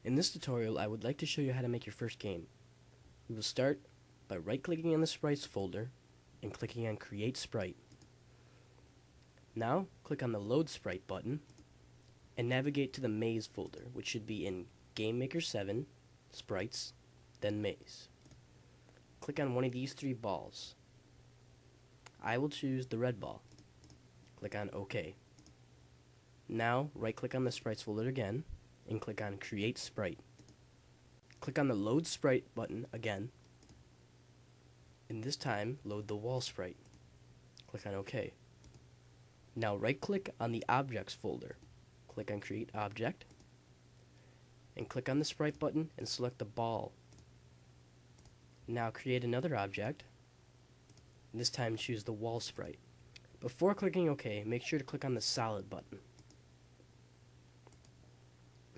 In this tutorial, I would like to show you how to make your first game. We will start by right-clicking on the Sprites folder and clicking on Create Sprite. Now, click on the Load Sprite button and navigate to the Maze folder, which should be in GameMaker 7, Sprites, then Maze. Click on one of these three balls. I will choose the red ball. Click on OK. Now, right-click on the Sprites folder again and click on Create Sprite. Click on the Load Sprite button again, and this time load the wall sprite. Click on OK. Now right-click on the Objects folder. Click on Create Object, and click on the Sprite button and select the ball. Now create another object, and this time choose the wall sprite. Before clicking OK, make sure to click on the Solid button.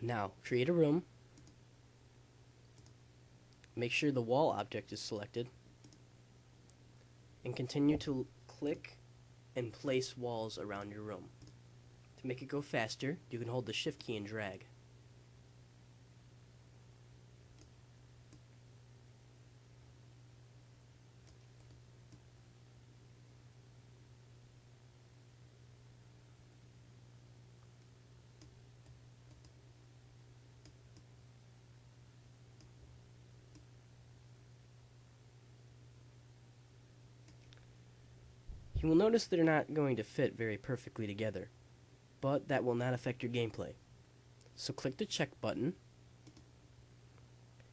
Now, create a room. Make sure the wall object is selected. And continue to click and place walls around your room. To make it go faster, you can hold the Shift key and drag. You will notice they're not going to fit very perfectly together, but that will not affect your gameplay. So click the check button,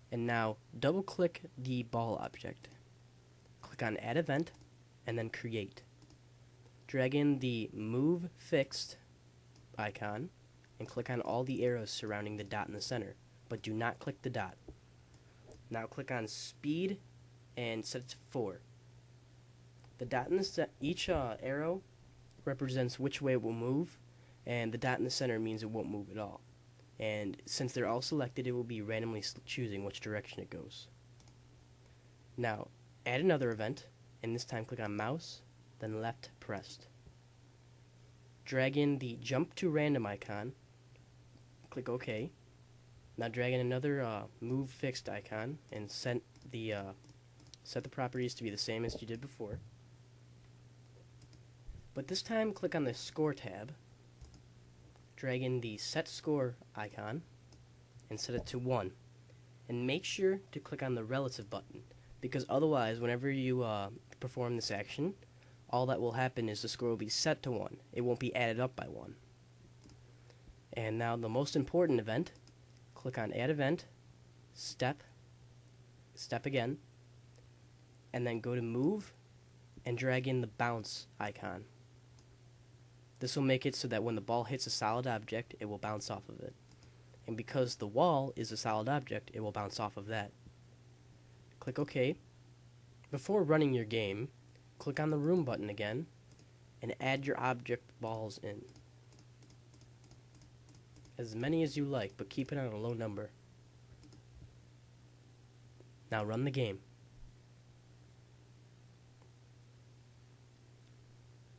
and now double click the ball object. Click on Add Event, and then Create. Drag in the Move Fixed icon, and click on all the arrows surrounding the dot in the center, but do not click the dot. Now click on Speed, and set it to 4. The dot in each arrow represents which way it will move, and the dot in the center means it won't move at all. And since they're all selected, it will be randomly choosing which direction it goes. Now, add another event, and this time click on Mouse, then left pressed. Drag in the Jump to Random icon, click OK. Now drag in another Move Fixed icon, and set the properties to be the same as you did before. But this time, click on the Score tab, drag in the Set Score icon, and set it to 1. And make sure to click on the Relative button, because otherwise, whenever you perform this action, all that will happen is the score will be set to 1. It won't be added up by 1. And now the most important event, click on Add Event, Step again, and then go to Move, and drag in the Bounce icon. This will make it so that when the ball hits a solid object, it will bounce off of it. And because the wall is a solid object, it will bounce off of that. Click OK. Before running your game, click on the Room button again, and add your object balls in. As many as you like, but keep it on a low number. Now run the game.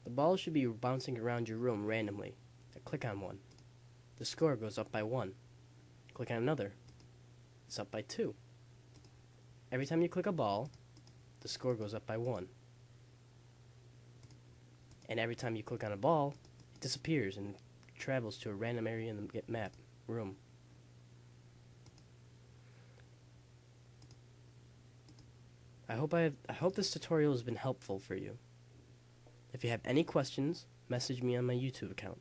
The ball should be bouncing around your room randomly. Click on one. The score goes up by 1. Click on another. It's up by 2. Every time you click a ball, the score goes up by 1. And every time you click on a ball, it disappears and travels to a random area in the map room. I hope this tutorial has been helpful for you. If you have any questions, message me on my YouTube account.